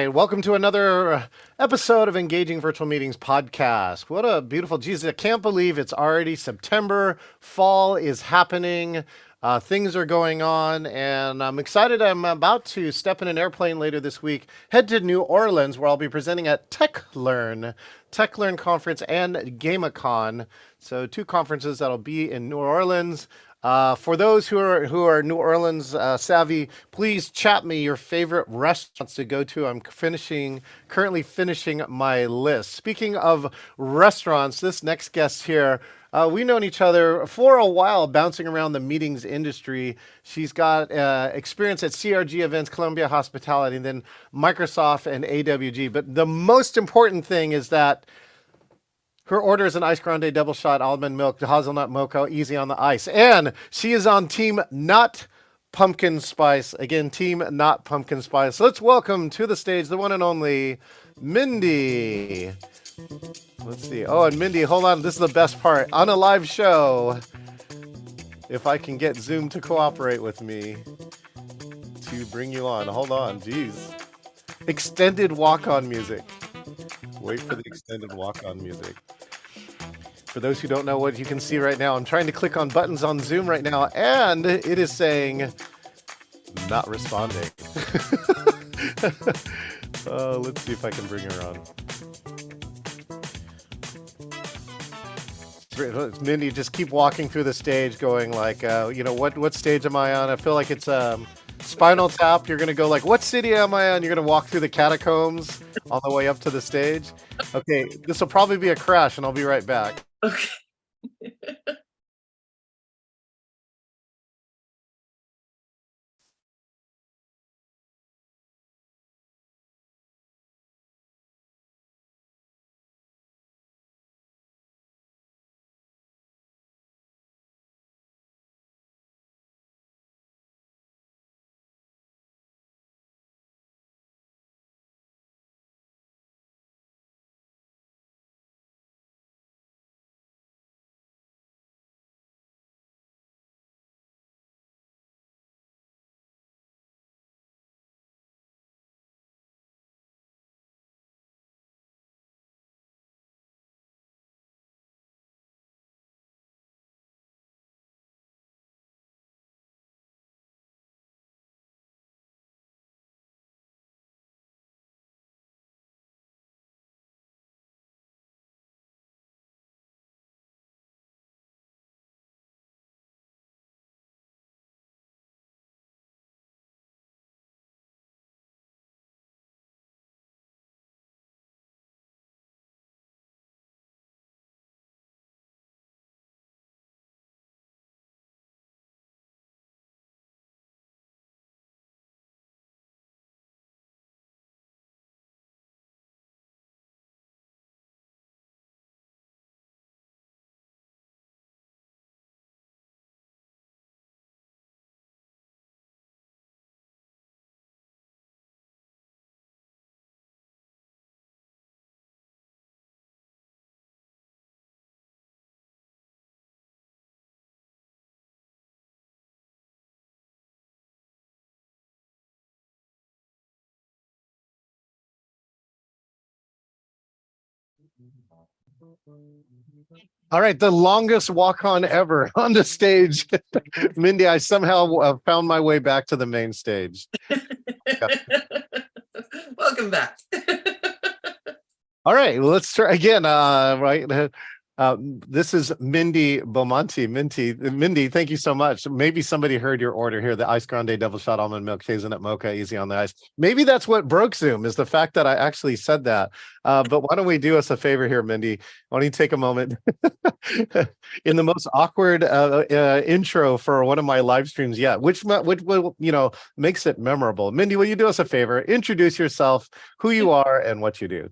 right, welcome to another episode of Engaging Virtual Meetings podcast. What a beautiful, Jesus, I can't believe it's already September. Fall is happening. Things are going on, and I'm excited. I'm about to step in an airplane later this week, head to New Orleans, where I'll be presenting at Tech Learn Conference and GameCon. So two conferences that'll be in New Orleans. For those who are New Orleans savvy, please chat me your favorite restaurants to go to. I'm currently finishing my list. Speaking of restaurants, this next guest here, we've known each other for a while, bouncing around the meetings industry. She's got experience at CRG Events, Columbia Hospitality, and then Microsoft and AWG. But the most important thing is that her order is an ice grande double shot almond milk hazelnut mocha easy on the ice. And she is on team not pumpkin spice. Again, team not pumpkin spice. Let's welcome to the stage the one and only Mindy. Let's see. Oh, and Mindy, hold on. This is the best part. On a live show, if I can get Zoom to cooperate with me to bring you on. Hold on. Jeez. Extended walk-on music. Wait for the extended walk-on music. For those who don't know what you can see right now, I'm trying to click on buttons on Zoom right now, and it is saying not responding. Let's see if I can bring her on. Mindy, just keep walking through the stage going like, what stage am I on? I feel like it's Spinal Tap. You're going to go like, what city am I on? You're going to walk through the catacombs on the way up to the stage. Okay, this will probably be a crash, and I'll be right back. Okay. All right, the longest walk-on ever on the stage. Mindy, I somehow found my way back to the main stage. Welcome back. All right, well, let's try again. This is Mindy Bomonti. Mindy, thank you so much. Maybe somebody heard your order here, the ice grande double shot almond milk hazelnut mocha easy on the ice. Maybe that's what broke Zoom, is the fact that I actually said that. But why don't we do us a favor here, Mindy? Why don't you take a moment in the most awkward intro for one of my live streams yet, which makes it memorable. Mindy, will you do us a favor? Introduce yourself, who you are, and what you do.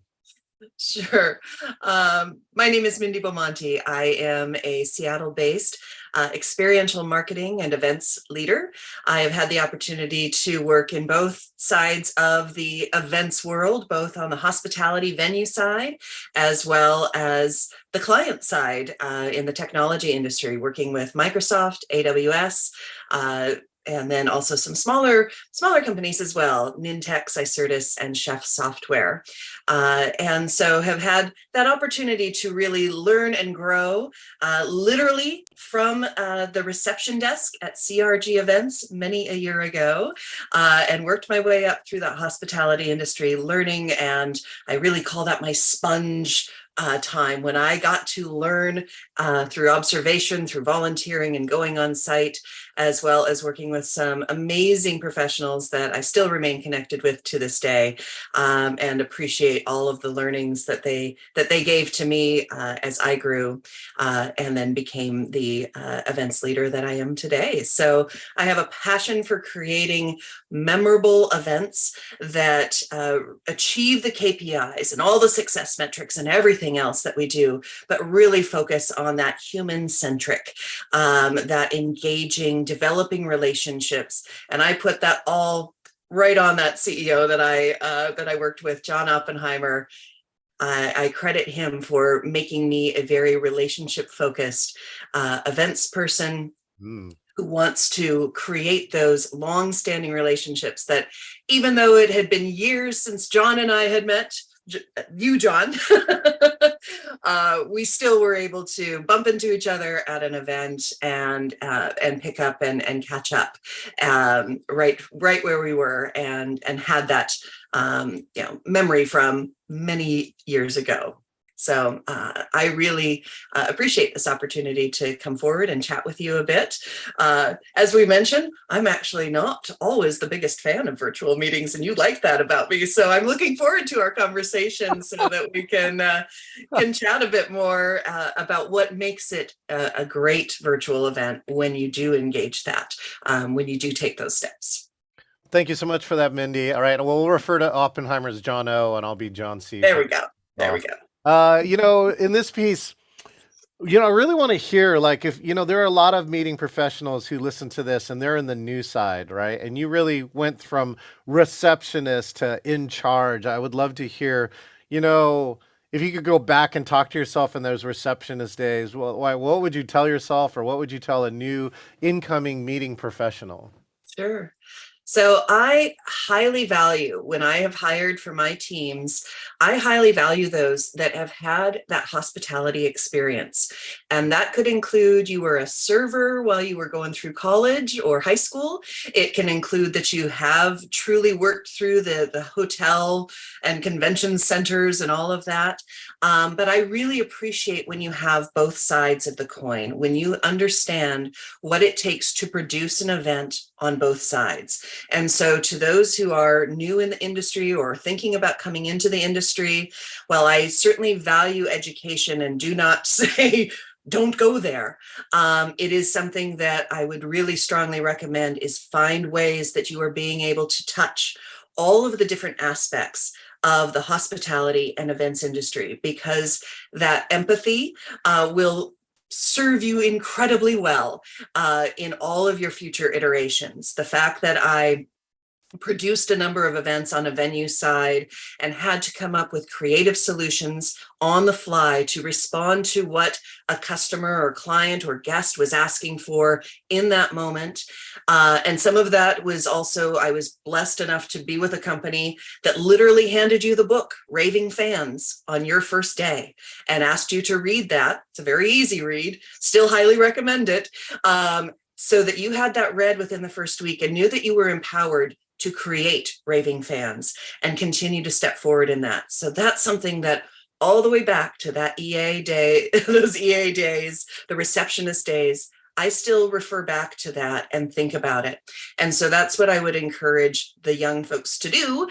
Sure. My name is Mindy Bomonti. I am a Seattle-based experiential marketing and events leader. I have had the opportunity to work in both sides of the events world, both on the hospitality venue side, as well as the client side in the technology industry, working with Microsoft, AWS, and then also some smaller companies as well, Nintex, Icertis, and Chef Software. And so have had that opportunity to really learn and grow literally from the reception desk at CRG Events many a year ago, and worked my way up through that hospitality industry, learning, and I really call that my sponge time, when I got to learn through observation, through volunteering and going on site, as well as working with some amazing professionals that I still remain connected with to this day, and appreciate all of the learnings that they gave to me as I grew, and then became the events leader that I am today. So I have a passion for creating memorable events that achieve the KPIs and all the success metrics and everything else that we do, but really focus on that human-centric, that engaging, developing relationships. And I put that all right on that CEO that I worked with, John Oppenheimer. I credit him for making me a very relationship-focused events person. Who wants to create those long-standing relationships that, even though it had been years since John and I had met, you, John, we still were able to bump into each other at an event and pick up and catch up right where we were, and had that memory from many years ago. So I really appreciate this opportunity to come forward and chat with you a bit. As we mentioned, I'm actually not always the biggest fan of virtual meetings, and you like that about me. So I'm looking forward to our conversation so that we can chat a bit more about what makes it a great virtual event when you do engage that, when you do take those steps. Thank you so much for that, Mindy. All right, well, we'll refer to Oppenheimer as John O, and I'll be John C. There we go. There we go. In this piece, I really want to hear, like, if, there are a lot of meeting professionals who listen to this and they're in the new side, right? And you really went from receptionist to in charge. I would love to hear, if you could go back and talk to yourself in those receptionist days, what would you tell yourself, or what would you tell a new incoming meeting professional? Sure. So I highly value, when I have hired for my teams, I highly value those that have had that hospitality experience. And that could include you were a server while you were going through college or high school. It can include that you have truly worked through the hotel and convention centers and all of that. But I really appreciate when you have both sides of the coin, when you understand what it takes to produce an event on both sides. And so to those who are new in the industry or thinking about coming into the industry, while I certainly value education and do not say, don't go there, it is something that I would really strongly recommend, is find ways that you are being able to touch all of the different aspects of the hospitality and events industry, because that empathy will serve you incredibly well in all of your future iterations. The fact that I produced a number of events on a venue side and had to come up with creative solutions on the fly to respond to what a customer or client or guest was asking for in that moment. And some of that was also, I was blessed enough to be with a company that literally handed you the book, Raving Fans, on your first day and asked you to read that. It's a very easy read, still highly recommend it, so that you had that read within the first week and knew that you were empowered to create Raving Fans and continue to step forward in that. So that's something that all the way back to that EA day, those EA days, the receptionist days, I still refer back to that and think about it. And so that's what I would encourage the young folks to do,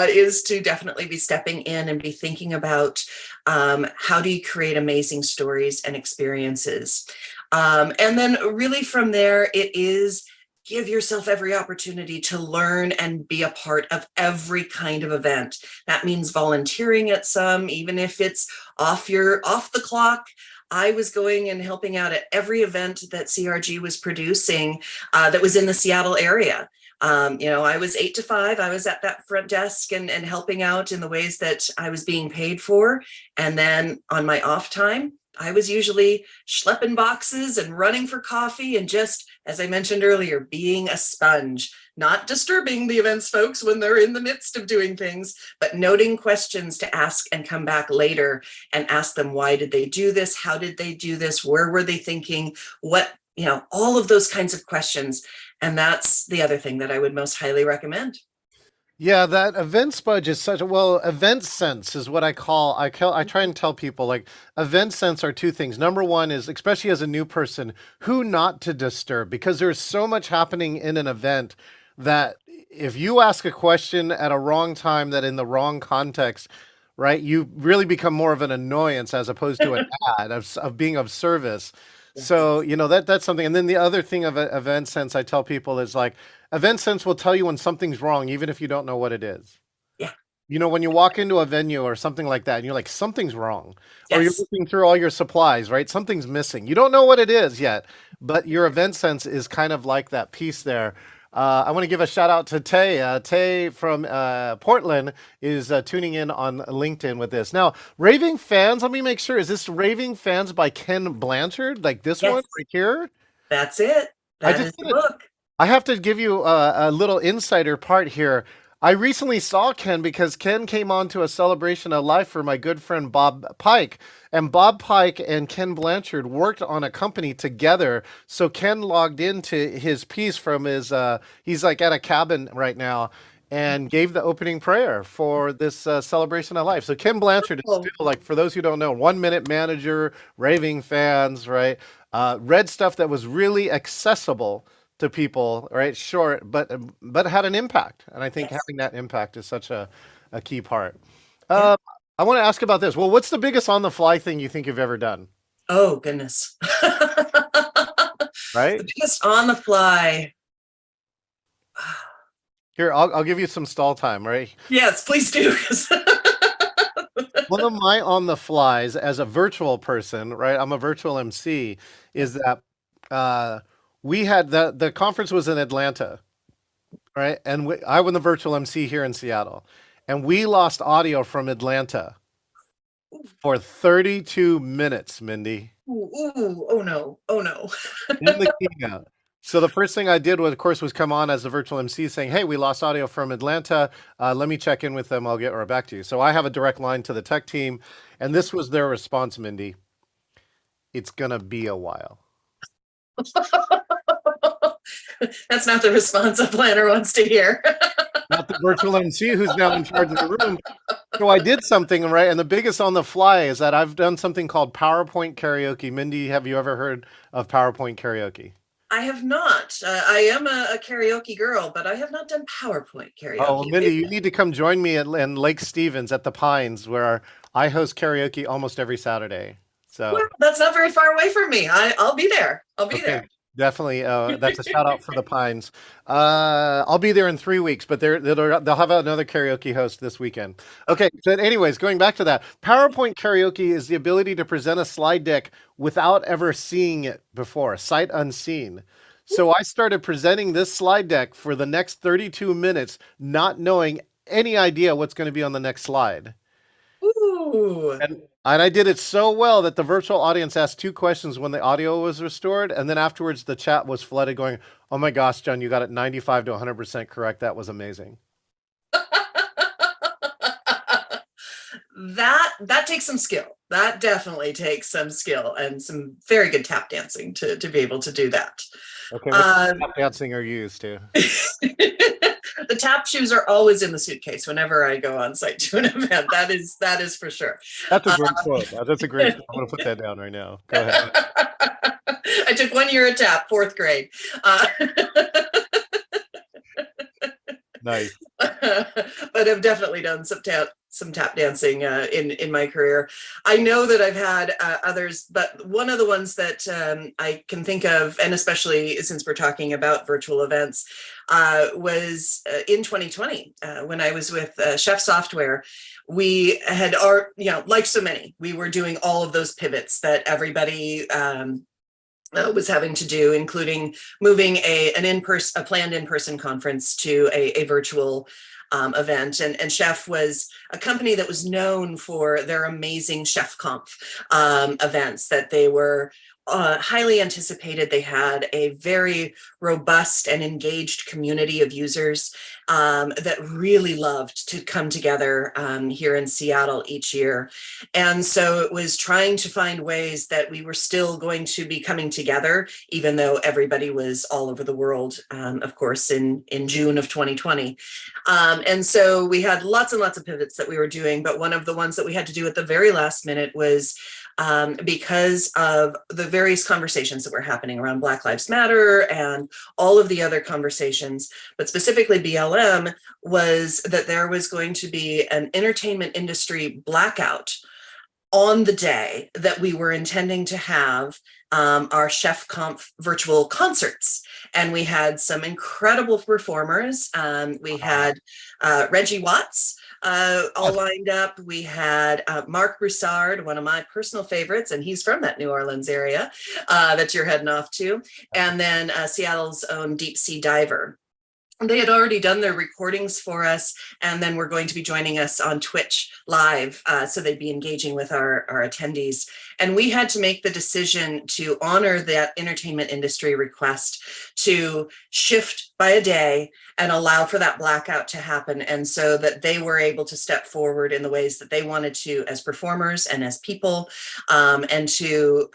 is to definitely be stepping in and be thinking about how do you create amazing stories and experiences. And then really from there, it is give yourself every opportunity to learn and be a part of every kind of event. That means volunteering at some, even if it's off the clock. I was going and helping out at every event that CRG was producing that was in the Seattle area. I was 8 to 5. I was at that front desk and helping out in the ways that I was being paid for. And then on my off time, I was usually schlepping boxes and running for coffee and just, as I mentioned earlier, being a sponge, not disturbing the events folks when they're in the midst of doing things, but noting questions to ask and come back later and ask them, why did they do this? How did they do this? Where were they thinking? What, all of those kinds of questions. And that's the other thing that I would most highly recommend. Yeah, that event spudge is such a event sense is what I try and tell people like event sense are two things. Number one is, especially as a new person, who not to disturb, because there's so much happening in an event that if you ask a question at a wrong time, that in the wrong context, right, you really become more of an annoyance as opposed to an ad of being of service. So, that's something. And then the other thing of event sense I tell people is like, event sense will tell you when something's wrong, even if you don't know what it is. Yeah. When you walk into a venue or something like that, and you're like, something's wrong. Or you're Yes. looking through all your supplies, right? Something's missing. You don't know what it is yet, but your event sense is kind of like that piece there. I want to give a shout out to Tay. Tay from Portland is tuning in on LinkedIn with this. Now, Raving Fans, let me make sure. Is this Raving Fans by Ken Blanchard? Like this Yes. one right here? That's it. That is the book. I have to give you a little insider part here. I recently saw Ken because Ken came on to a celebration of life for my good friend Bob Pike. And Bob Pike and Ken Blanchard worked on a company together. So Ken logged into his piece from his, he's like at a cabin right now, and gave the opening prayer for this celebration of life. So Ken Blanchard is still, like, for those who don't know, 1 Minute Manager, Raving Fans, right? Read stuff that was really accessible to people, right? Short, but had an impact. And I think having that impact is such a key part. Yeah. I want to ask about this. Well, what's the biggest on the fly thing you think you've ever done? Oh, goodness. Right? The biggest on the fly. Here, I'll give you some stall time, right? Yes, please do. One of my on the flies as a virtual person, right? I'm a virtual MC, is that we had the conference was in Atlanta, right? And I was the virtual MC here in Seattle, and we lost audio from Atlanta for 32 minutes, Mindy. Ooh, oh no, oh no. In the keynote. So the first thing I did was, of course, come on as the virtual MC saying, hey, we lost audio from Atlanta. Let me check in with them. I'll get right back to you. So I have a direct line to the tech team. And this was their response, Mindy. It's going to be a while. That's not the response a planner wants to hear. Not the virtual MC who's now in charge of the room. So I did something, right? And the biggest on the fly is that I've done something called PowerPoint karaoke. Mindy, have you ever heard of PowerPoint karaoke? I have not. I am a karaoke girl, but I have not done PowerPoint karaoke. Oh, well, Mindy, you need to come join me in Lake Stevens at the Pines, where I host karaoke almost every Saturday. So well, that's not very far away from me. I'll be there. I'll be there. Definitely. That's a shout out for the Pines. I'll be there in 3 weeks, but they'll have another karaoke host this weekend. Okay. So anyways, going back to that, PowerPoint karaoke is the ability to present a slide deck without ever seeing it before, sight unseen. So I started presenting this slide deck for the next 32 minutes, not knowing any idea what's going to be on the next slide. Ooh. And I did it so well that the virtual audience asked 2 questions when the audio was restored. And then afterwards, the chat was flooded going, oh my gosh, John, you got it 95 to 100% correct. That was amazing. That takes some skill. That definitely takes some skill and some very good tap dancing to be able to do that. Okay, what tap dancing are you used to? The tap shoes are always in the suitcase whenever I go on site to an event. That is for sure. That's a great quote. That's a great quote. I'm going to put that down right now. Go ahead. I took 1 year of tap, 4th grade. Nice. But I've definitely done some tap dancing in my career. I know that I've had others, but one of the ones that I can think of, and especially since we're talking about virtual events, was in 2020 when I was with Chef Software. We had like so many, we were doing all of those pivots that everybody was having to do, including moving a planned in-person conference to a virtual event. And Chef was a company that was known for their amazing Chef Conf events, that they were highly anticipated. They had a very robust and engaged community of users that really loved to come together here in Seattle each year. And so it was trying to find ways that we were still going to be coming together, even though everybody was all over the world, of course, in June of 2020. And so we had lots and lots of pivots that we were doing, but one of the ones that we had to do at the very last minute was because of the various conversations that were happening around Black Lives Matter and all of the other conversations, but specifically BLM, was that there was going to be an entertainment industry blackout on the day that we were intending to have our Chef Conf virtual concerts. And we had some incredible performers. We had Reggie Watts, all lined up. We had Mark Broussard, one of my personal favorites, and he's from that New Orleans area that you're heading off to. And then Seattle's own deep sea diver. They had already done their recordings for us, and then we're going to be joining us on Twitch live, so they'd be engaging with our attendees. And we had to make the decision to honor that entertainment industry request to shift by a day and allow for that blackout to happen, and so that they were able to step forward in the ways that they wanted to as performers and as people, and to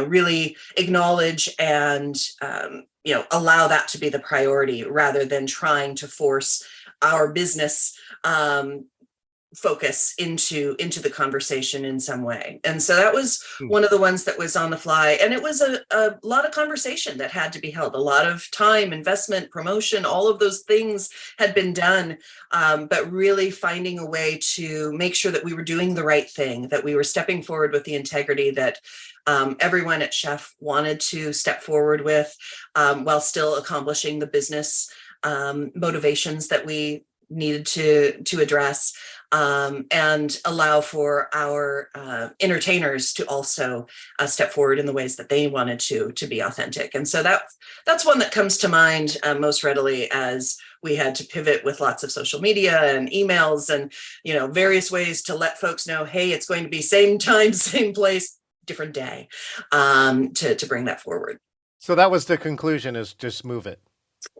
really acknowledge and allow that to be the priority, rather than trying to force our business focus into the conversation in some way. And so that was one of the ones that was on the fly, and it was a lot of conversation that had to be held, a lot of time, investment, promotion, all of those things had been done, but really finding a way to make sure that we were doing the right thing, that we were stepping forward with the integrity that everyone at Chef wanted to step forward with, while still accomplishing the business motivations that we needed to address, and allow for our entertainers to also step forward in the ways that they wanted to be authentic. And so that's one that comes to mind most readily, as we had to pivot with lots of social media and emails and various ways to let folks know, hey, it's going to be same time, same place, different day, to bring that forward. So that was the conclusion, is just move it.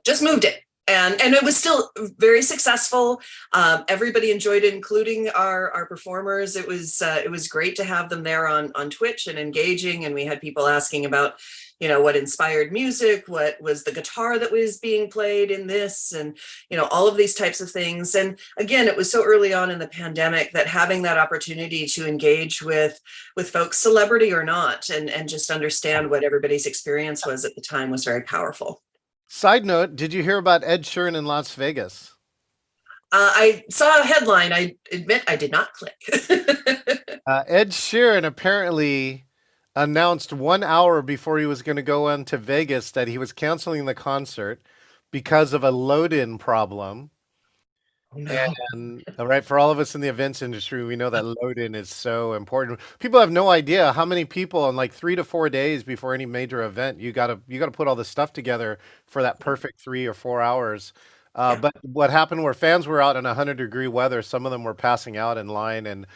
Just moved it. And it was still very successful. Everybody enjoyed it, including our performers. It was great to have them there on Twitch and engaging. And we had people asking about, what inspired music, what was the guitar that was being played in this, and all of these types of things. And again, it was so early on in the pandemic that having that opportunity to engage with folks, celebrity or not, and just understand what everybody's experience was at the time was very powerful. Side note, did you hear about Ed Sheeran in Las Vegas? I saw a headline. I admit I did not click. Ed Sheeran apparently announced 1 hour before he was going to go on to Vegas that he was canceling the concert because of a load-in problem. Oh, no. And all right, for all of us in the events industry, we know that load-in is so important. People have no idea how many people in like 3 to 4 days before any major event, you gotta put all this stuff together for that perfect 3 or 4 hours. But what happened where fans were out in 100-degree weather, some of them were passing out in line, and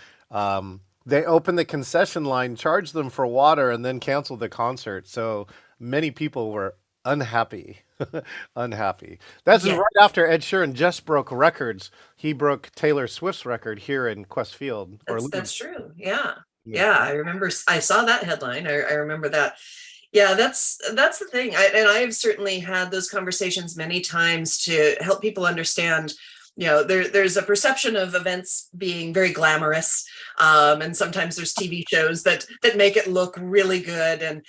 they opened the concession line, charged them for water, and then canceled the concert. So many people were unhappy. Unhappy. That's right after Ed Sheeran just broke records. He broke Taylor Swift's record here in Quest Field. That's true. Yeah. I remember. I saw that headline. I remember that. Yeah, that's the thing. I have certainly had those conversations many times to help people understand. There's a perception of events being very glamorous, and sometimes there's TV shows that make it look really good. And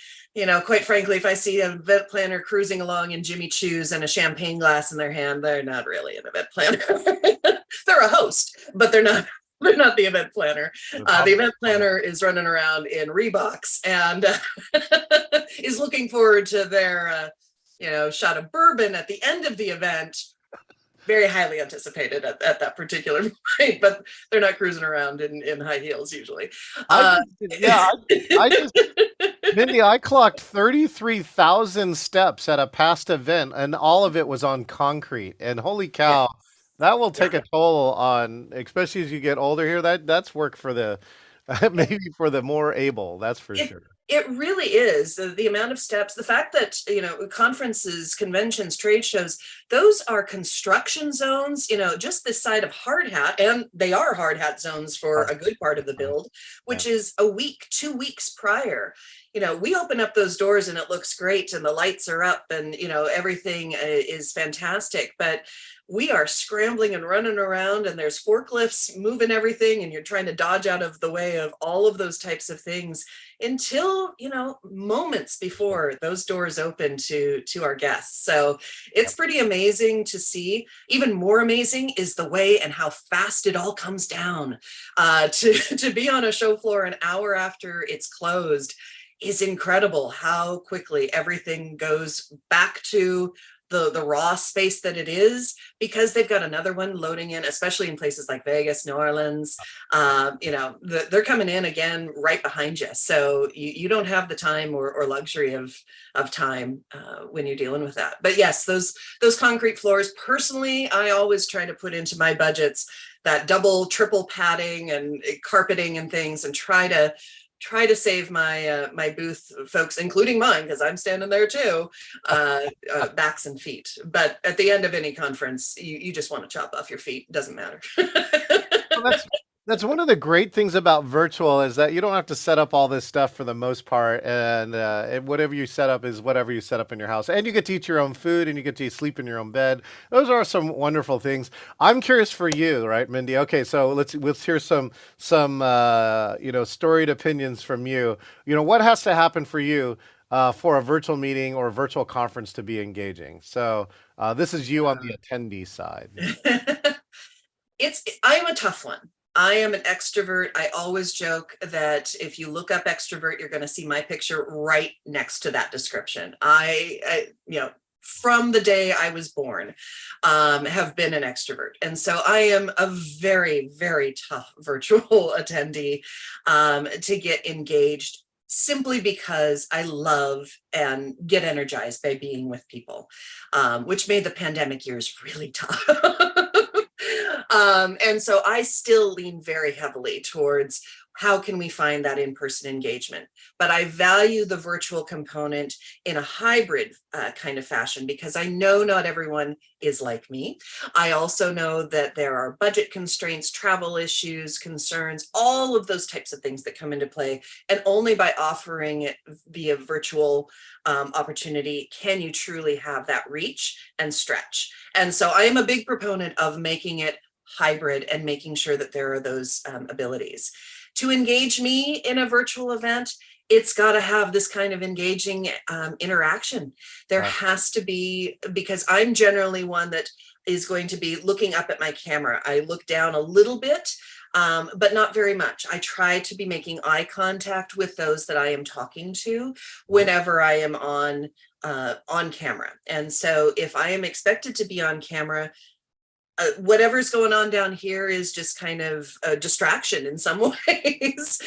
quite frankly, if I see an event planner cruising along in Jimmy Choo's and a champagne glass in their hand, they're not really an event planner. They're a host, but they're not. They're not the event planner. The event planner is running around in Reeboks and is looking forward to their, shot of bourbon at the end of the event. Very highly anticipated at that particular point, but they're not cruising around in high heels usually. Mindy, I clocked 33,000 steps at a past event, and all of it was on concrete. And holy cow, That will Yeah. take a toll on, especially as you get older here. That's work for the maybe for the more able, that's for It sure. it really is the amount of steps, the fact that conferences, conventions, trade shows, those are construction zones, just this side of hard hat, and they are hard hat zones for Hard. a good part of the build, Yeah. which is a week, 2 weeks prior. We open up those doors and it looks great and the lights are up and everything is fantastic, but we are scrambling and running around and there's forklifts moving everything and you're trying to dodge out of the way of all of those types of things until moments before those doors open to our guests. So it's Yep. pretty amazing to see. Even more amazing is the way and how fast it all comes down. To be on a show floor an hour after it's closed is incredible. How quickly everything goes back to the raw space that it is, because they've got another one loading in, especially in places like Vegas, New Orleans. They're coming in again right behind you, so you don't have the time or luxury of time when you're dealing with that. But yes, those concrete floors, personally, I always try to put into my budgets that double triple padding and carpeting and things, and try to save my booth folks, including mine, because I'm standing there too, backs and feet. But at the end of any conference, you just want to chop off your feet. It doesn't matter. Well, that's one of the great things about virtual is that you don't have to set up all this stuff for the most part, and whatever you set up is whatever you set up in your house, and you get to eat your own food, and you get to sleep in your own bed. Those are some wonderful things. I'm curious for you, right, Mindy? Okay, so let's hear some storied opinions from you. What has to happen for you for a virtual meeting or a virtual conference to be engaging? So this is you on the attendee side. I'm a tough one. I am an extrovert. I always joke that if you look up extrovert, you're going to see my picture right next to that description. From the day I was born, have been an extrovert. And so I am a very, very tough virtual attendee to get engaged, simply because I love and get energized by being with people, which made the pandemic years really tough. And so I still lean very heavily towards how can we find that in-person engagement. But I value the virtual component in a hybrid kind of fashion, because I know not everyone is like me. I also know that there are budget constraints, travel issues, concerns, all of those types of things that come into play. And only by offering it via virtual opportunity can you truly have that reach and stretch. And so I am a big proponent of making it hybrid and making sure that there are those abilities. To engage me in a virtual event, it's got to have this kind of engaging interaction. There Right. has to be, because I'm generally one that is going to be looking up at my camera. I look down a little bit, but not very much. I try to be making eye contact with those that I am talking to whenever I am on camera. And so if I am expected to be on camera, whatever's going on down here is just kind of a distraction in some ways,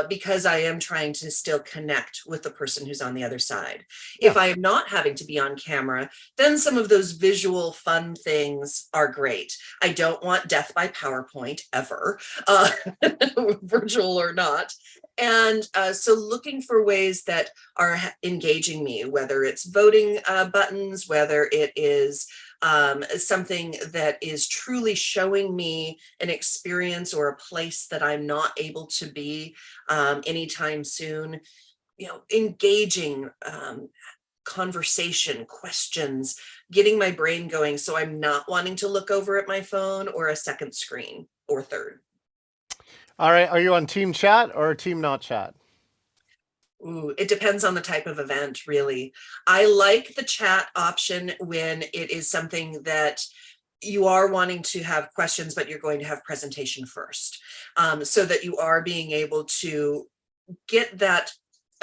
because I am trying to still connect with the person who's on the other side. Yeah. If I am not having to be on camera, then some of those visual fun things are great. I don't want death by PowerPoint ever, virtual or not. And so looking for ways that are engaging me, whether it's voting buttons, whether it is something that is truly showing me an experience or a place that I'm not able to be anytime soon, engaging conversation, questions, getting my brain going, so I'm not wanting to look over at my phone or a second screen or third. All right. Are you on team chat or team not chat? Ooh, it depends on the type of event, really. I like the chat option when it is something that you are wanting to have questions, but you're going to have presentation first, so that you are being able to get that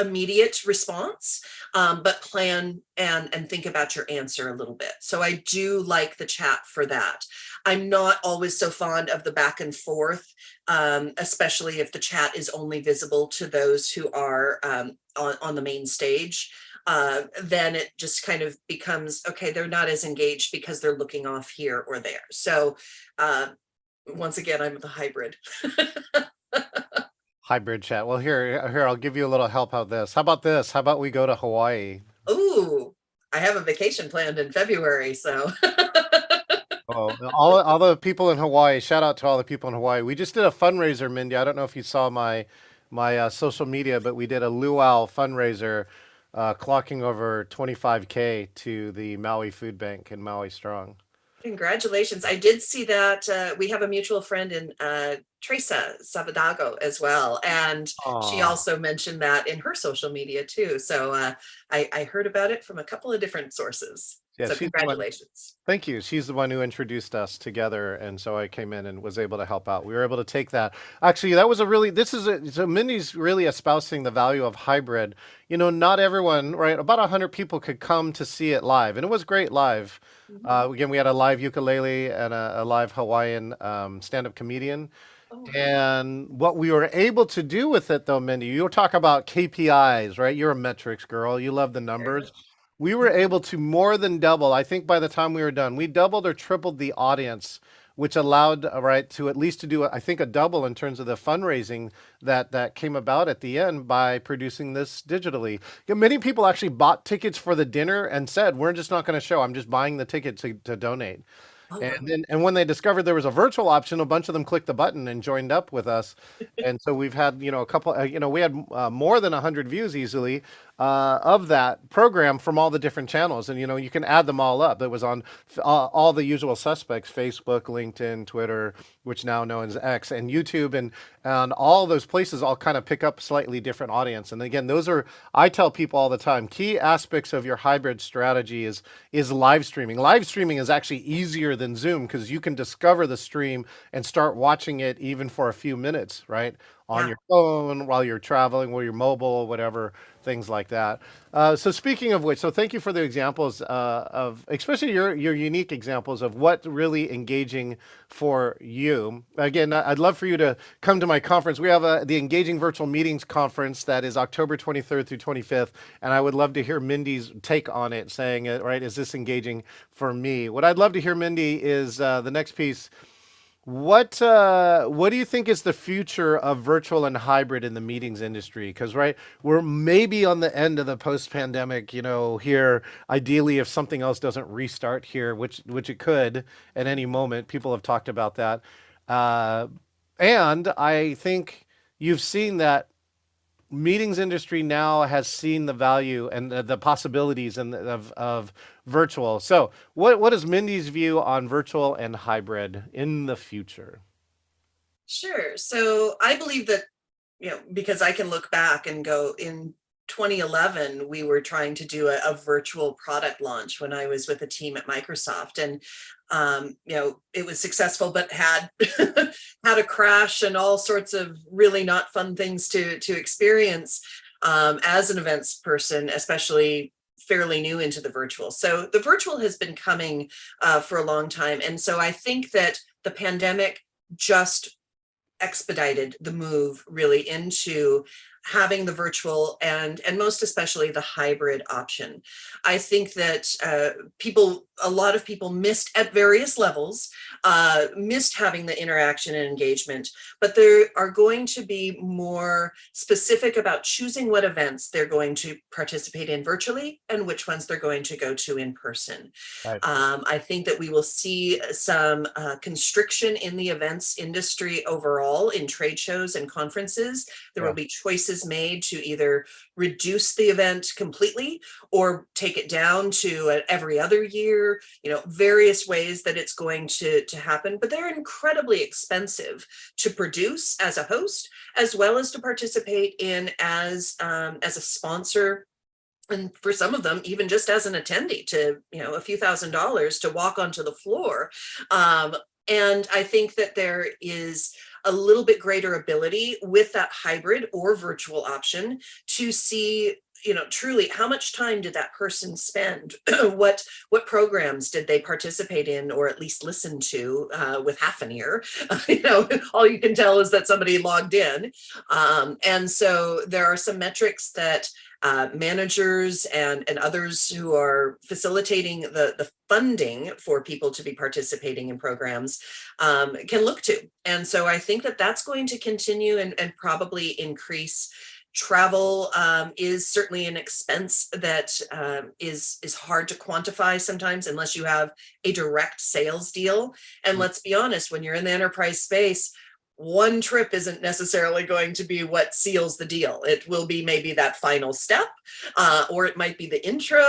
immediate response, but plan and think about your answer a little bit. So I do like the chat for that. I'm not always so fond of the back and forth, especially if the chat is only visible to those who are on the main stage. then it just kind of becomes, okay, they're not as engaged because they're looking off here or there. So once again, I'm the hybrid. Hybrid chat. Well, here, I'll give you a little help out this. How about this? How about we go to Hawaii? Ooh, I have a vacation planned in February, so. Oh, all the people in Hawaii. Shout out to all the people in Hawaii. We just did a fundraiser, Mindy. I don't know if you saw my social media, but we did a luau fundraiser, clocking over 25K to the Maui Food Bank in Maui Strong. Congratulations. I did see that we have a mutual friend in Teresa Savadago as well. And she Aw. also mentioned that in her social media too. So I heard about it from a couple of different sources. Yeah, So she's the one. congratulations. Thank you. She's the one who introduced us together, and so I came in and was able to help out. We were able to take that. Actually, that was a really. This is so Mindy's really espousing the value of hybrid. Not everyone, right? About 100 people could come to see it live, and it was great live. Mhm. Again, we had a live ukulele and a live Hawaiian stand-up comedian. Oh, And what we were able to do with it, though, Mindy, you talk about KPIs, right? You're a metrics girl. You love the sure. numbers. We were Mhm. able to more than double. I think by the time we were done, we doubled or tripled the audience, which allowed, right, to at least to do, I think, a double in terms of the fundraising that came about at the end by producing this digitally. Many people actually bought tickets for the dinner and said, "We're just not going to show. I'm just buying the ticket to donate." Oh, And wow. then, and when they discovered there was a virtual option, a bunch of them clicked the button and joined up with us. And so we've had, a couple, we had more than 100 views easily of that program from all the different channels. And, you can add them all up. It was on all the usual suspects: Facebook, LinkedIn, Twitter, which now known as X, and YouTube. And all those places all kind of pick up slightly different audience. And again, those are, I tell people all the time, key aspects of your hybrid strategy is live streaming. Live streaming is actually easier than Zoom because you can discover the stream and start watching it even for a few minutes, right? On Yeah. your phone, while you're traveling, while you're mobile, whatever, things like that. So speaking of which, so thank you for the examples of, especially your unique examples of what really engaging for you. Again, I'd love for you to come to my conference. We have the Engaging Virtual Meetings Conference that is October 23rd through 25th, and I would love to hear Mindy's take on it, saying, right, is this engaging for me? What I'd love to hear, Mindy, is the next piece. What do you think is the future of virtual and hybrid in the meetings industry? Because right, we're maybe on the end of the post-pandemic, here. Ideally, if something else doesn't restart here, which it could at any moment, people have talked about that. Uh, and I think you've seen that meetings industry now has seen the value and the possibilities of virtual. So, what is Mindy's view on virtual and hybrid in the future? Sure. So I believe that, because I can look back and go in 2011, we were trying to do a virtual product launch when I was with a team at Microsoft. And, it was successful, but had had a crash and all sorts of really not fun things to experience as an events person, especially fairly new into the virtual. So the virtual has been coming for a long time. And so I think that the pandemic just expedited the move really into having the virtual and most especially the hybrid option. I think that a lot of people missed at various levels, missed having the interaction and engagement, but there are going to be more specific about choosing what events they're going to participate in virtually and which ones they're going to go to in person. Right. I think that we will see some constriction in the events industry overall in trade shows and conferences. There will Yeah. be choices made to either reduce the event completely or take it down to every other year, various ways that it's going to happen. But they're incredibly expensive to produce as a host, as well as to participate in as a sponsor, and for some of them even just as an attendee, to a few $1,000s to walk onto the floor. And I think that there is a little bit greater ability with that hybrid or virtual option to see, truly how much time did that person spend, what programs did they participate in or at least listen to with half an ear. All you can tell is that somebody logged in. And so there are some metrics that managers and others who are facilitating the funding for people to be participating in programs can look to. And so I think that that's going to continue and probably increase. Travel is certainly an expense that is hard to quantify sometimes unless you have a direct sales deal. And let's be honest, when you're in the enterprise space, one trip isn't necessarily going to be what seals the deal. It will be maybe that final step, or it might be the intro.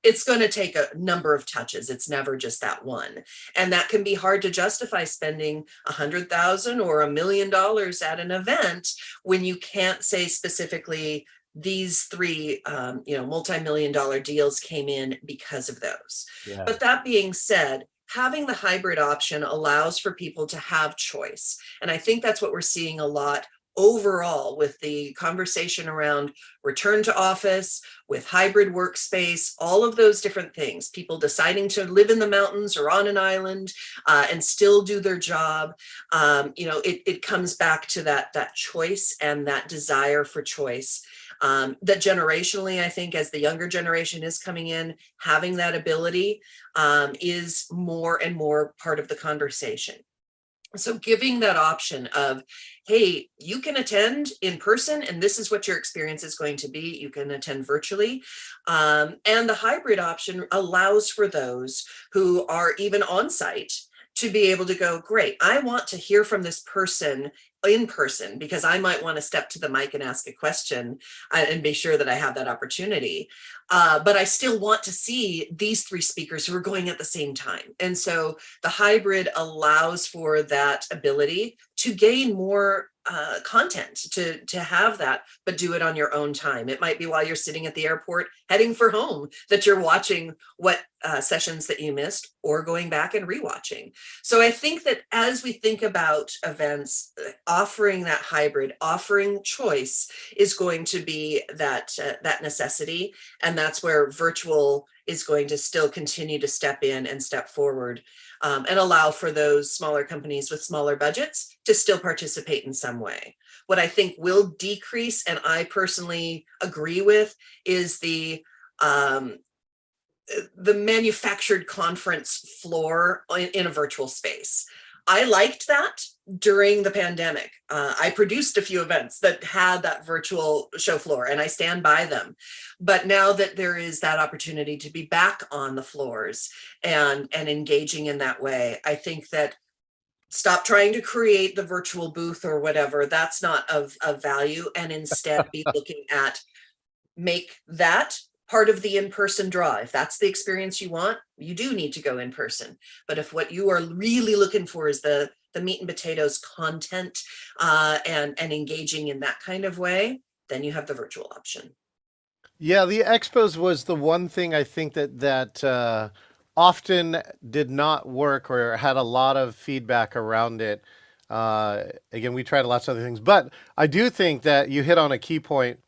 It's going to take a number of touches. It's never just that one. And that can be hard to justify spending $100,000 or $1 million at an event when you can't say specifically these three, multi-million dollar deals came in because of those. Yeah. But that being said, having the hybrid option allows for people to have choice. And I think that's what we're seeing a lot overall with the conversation around return to office, with hybrid workspace, all of those different things, people deciding to live in the mountains or on an island and still do their job. It comes back to that choice and that desire for choice. That generationally, I think as the younger generation is coming in, having that ability is more and more part of the conversation. So giving that option of, hey, you can attend in person and this is what your experience is going to be. You can attend virtually. And the hybrid option allows for those who are even on site to be able to go, great, I want to hear from this person in person because I might want to step to the mic and ask a question and be sure that I have that opportunity. But I still want to see these three speakers who are going at the same time. And so the hybrid allows for that ability to gain more content, to have that, but do it on your own time. It might be while you're sitting at the airport heading for home that you're watching what sessions that you missed or going back and rewatching. So I think that as we think about events, offering that hybrid, offering choice is going to be that necessity. And that's where virtual is going to still continue to step in and step forward and allow for those smaller companies with smaller budgets to still participate in some way. What I think will decrease, and I personally agree with, is the manufactured conference floor in a virtual space. I liked that during the pandemic. I produced a few events that had that virtual show floor and I stand by them. But now that there is that opportunity to be back on the floors and engaging in that way, I think that stop trying to create the virtual booth or whatever. That's not of value. And instead be looking at make that part of the in-person draw. If that's the experience you want, you do need to go in person. But if what you are really looking for is the meat and potatoes content and engaging in that kind of way, then you have the virtual option. Yeah, the expos was the one thing I think that often did not work or had a lot of feedback around it. Again, we tried lots of other things, but I do think that you hit on a key point,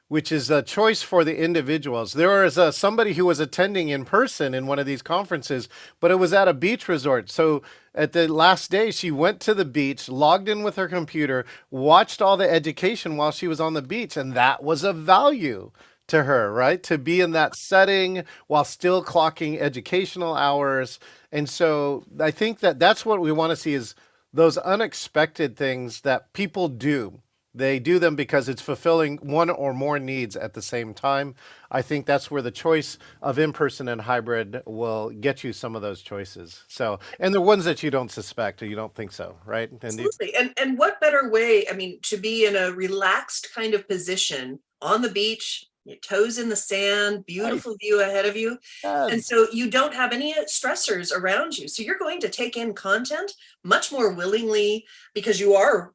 which is a choice for the individuals. There was somebody who was attending in person in one of these conferences, but it was at a beach resort. So at the last day, she went to the beach, logged in with her computer, watched all the education while she was on the beach, and that was of value to her, right? To be in that setting while still clocking educational hours. And so I think that that's what we want to see is those unexpected things that people do. They do them because it's fulfilling one or more needs at the same time. I think that's where the choice of in-person and hybrid will get you some of those choices. So, and the ones that you don't suspect or you don't think so, right? Absolutely. And what better way, I mean, to be in a relaxed kind of position on the beach, your toes in the sand, beautiful view ahead of you. And so you don't have any stressors around you. So you're going to take in content much more willingly because you are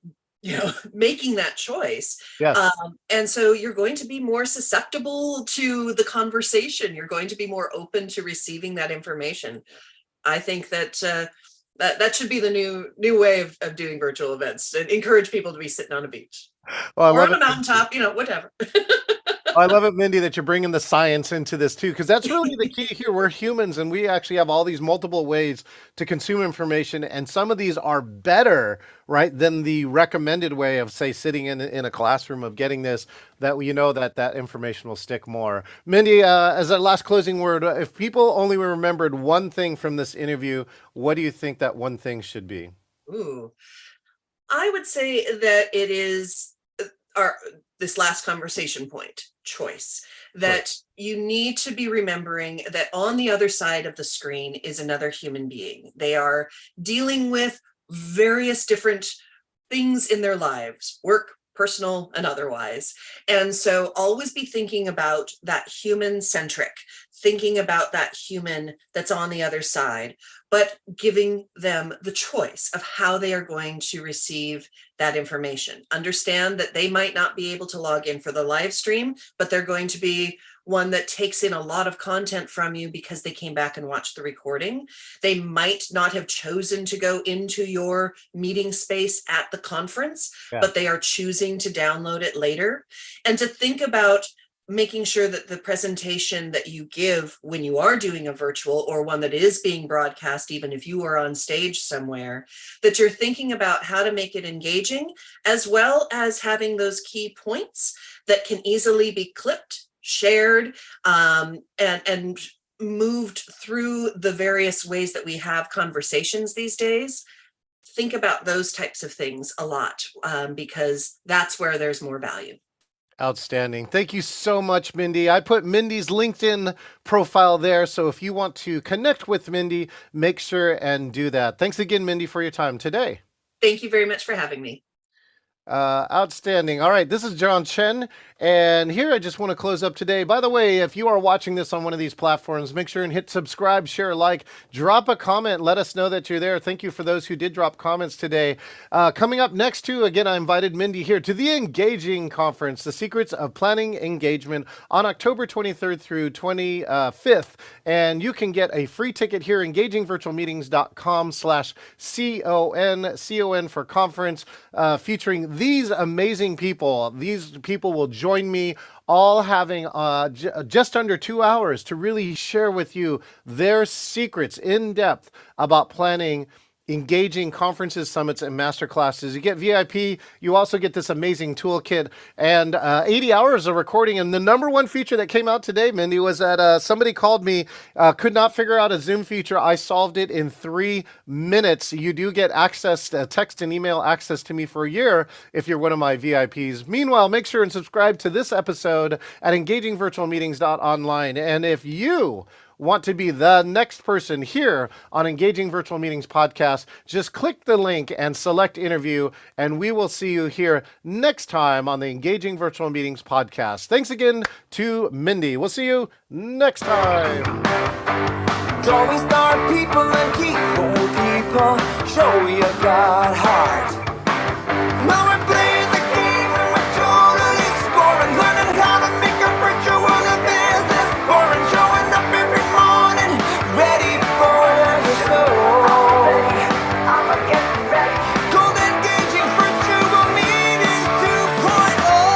making that choice. Yes. And so you're going to be more susceptible to the conversation. You're going to be more open to receiving that information. I think that that should be the new way of doing virtual events and encourage people to be sitting on a beach or on a mountaintop, whatever. I love it, Mindy, that you're bringing the science into this too, because that's really the key here. We're humans, and we actually have all these multiple ways to consume information, and some of these are better, right, than the recommended way of, say, sitting in a classroom of getting this. That you know that information will stick more. Mindy, as a last closing word, if people only remembered one thing from this interview, what do you think that one thing should be? Ooh, I would say that it is our this last conversation point, choice. Sure. That you need to be remembering that on the other side of the screen is another human being. They are dealing with various different things in their lives, work, personal, and otherwise. And so always be thinking about that human-centric, thinking about that human that's on the other side, but giving them the choice of how they are going to receive that information. Understand that they might not be able to log in for the live stream, but they're going to be one that takes in a lot of content from you because they came back and watched the recording. They might not have chosen to go into your meeting space at the conference, Yeah. but they are choosing to download it later. And to think about making sure that the presentation that you give when you are doing a virtual or one that is being broadcast, even if you are on stage somewhere, that you're thinking about how to make it engaging, as well as having those key points that can easily be clipped, shared, and moved through the various ways that we have conversations these days. Think about those types of things a lot, because that's where there's more value. Outstanding. Thank you so much, Mindy. I put Mindy's LinkedIn profile there. So if you want to connect with Mindy, make sure and do that. Thanks again, Mindy, for your time today. Thank you very much for having me. Outstanding. All right, this is John Chen, and here I just want to close up today. By the way, if you are watching this on one of these platforms, make sure and hit subscribe, share, like, drop a comment, let us know that you're there. Thank you for those who did drop comments today. Coming up next, too, again, I invited Mindy here to the Engaging Conference, The Secrets of Planning Engagement, on October 23rd through 25th, and you can get a free ticket here, engagingvirtualmeetings.com/CON for conference, featuring these amazing people. These people will join me, all having just under 2 hours to really share with you their secrets in depth about planning engaging conferences, summits, and masterclasses. You get VIP. You also get this amazing toolkit and 80 hours of recording. And the number one feature that came out today, Mindy, was that somebody called me, could not figure out a Zoom feature. I solved it in 3 minutes. You do get access, text and email access to me for a year if you're one of my VIPs. Meanwhile, make sure and subscribe to this episode at engagingvirtualmeetings.online. And if you want to be the next person here on Engaging Virtual Meetings podcast, just click the link and select interview, and we will see you here next time on the Engaging Virtual Meetings podcast. Thanks again to Mindy. We'll see you next time. Don't we start people and keep old people?